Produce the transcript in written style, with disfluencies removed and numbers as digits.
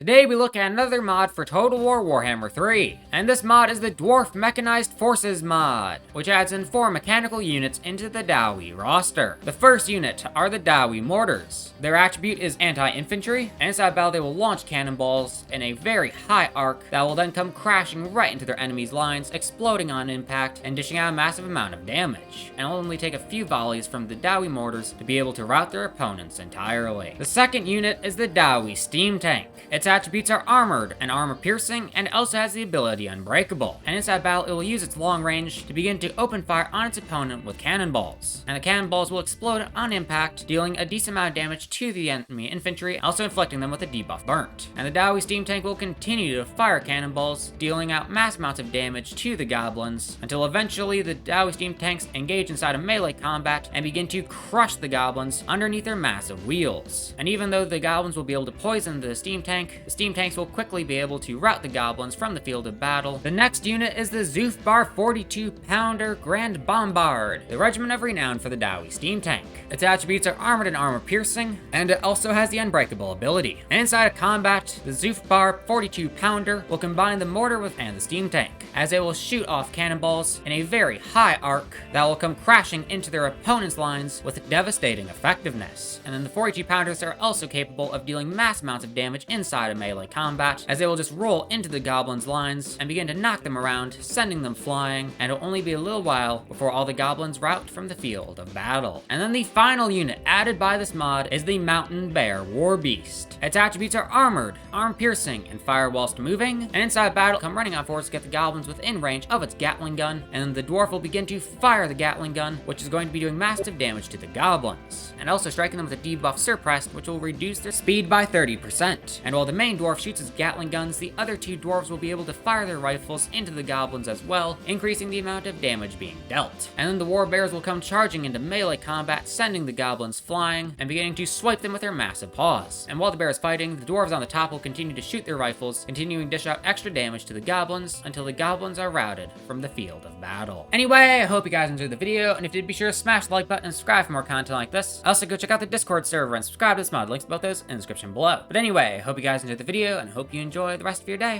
Today we look at another mod for Total War Warhammer 3, and this mod is the Dwarf Mechanized Forces mod, which adds in 4 mechanical units into the Dawi roster. The first unit are the Dawi Mortars. Their attribute is anti-infantry, and inside battle they will launch cannonballs in a very high arc that will then come crashing right into their enemies' lines, exploding on impact and dishing out a massive amount of damage, and will only take a few volleys from the Dawi Mortars to be able to rout their opponents entirely. The second unit is the Dawi Steam Tank. Its attributes are armored and armor piercing, and also has the ability unbreakable. And inside battle, it will use its long range to begin to open fire on its opponent with cannonballs. And the cannonballs will explode on impact, dealing a decent amount of damage to the enemy infantry, also inflicting them with a debuff burnt. And the Dawi Steam Tank will continue to fire cannonballs, dealing out mass amounts of damage to the goblins, until eventually the Dawi Steam Tanks engage inside of melee combat and begin to crush the goblins underneath their massive wheels. And even though the goblins will be able to poison the Steam Tank, the Steam Tanks will quickly be able to rout the goblins from the field of battle. The next unit is the Zhufbar 42-pounder Grand Bombard, the regiment of renown for the Dawi Steam Tank. Its attributes are armored and armor piercing, and it also has the unbreakable ability. And inside of combat, the Zhufbar 42-pounder will combine the mortar and the Steam Tank, as they will shoot off cannonballs in a very high arc that will come crashing into their opponent's lines with devastating effectiveness. And then the 42-pounders are also capable of dealing mass amounts of damage inside of melee combat, as they will just roll into the goblins' lines and begin to knock them around, sending them flying, and it'll only be a little while before all the goblins rout from the field of battle. And then the final unit added by this mod is the Mountain Bear Warbeast. Its attributes are armored, arm piercing, and fire whilst moving, and inside battle come running on force to get the goblins within range of its gatling gun, and then the dwarf will begin to fire the gatling gun, which is going to be doing massive damage to the goblins, and also striking them with a debuff suppressed, which will reduce their speed by 30%. And while the main dwarf shoots his gatling guns, the other 2 dwarves will be able to fire their rifles into the goblins as well, increasing the amount of damage being dealt. And then the war bears will come charging into melee combat, sending the goblins flying and beginning to swipe them with their massive paws. And while the bear is fighting, the dwarves on the top will continue to shoot their rifles, continuing to dish out extra damage to the goblins until the goblins are routed from the field of battle. Anyway, I hope you guys enjoyed the video, and if you did, be sure to smash the like button and subscribe for more content like this. Also, go check out the Discord server and subscribe to this mod. Links to both those in the description below. But anyway, I hope you guys enjoyed the video, and I hope you enjoy the rest of your day.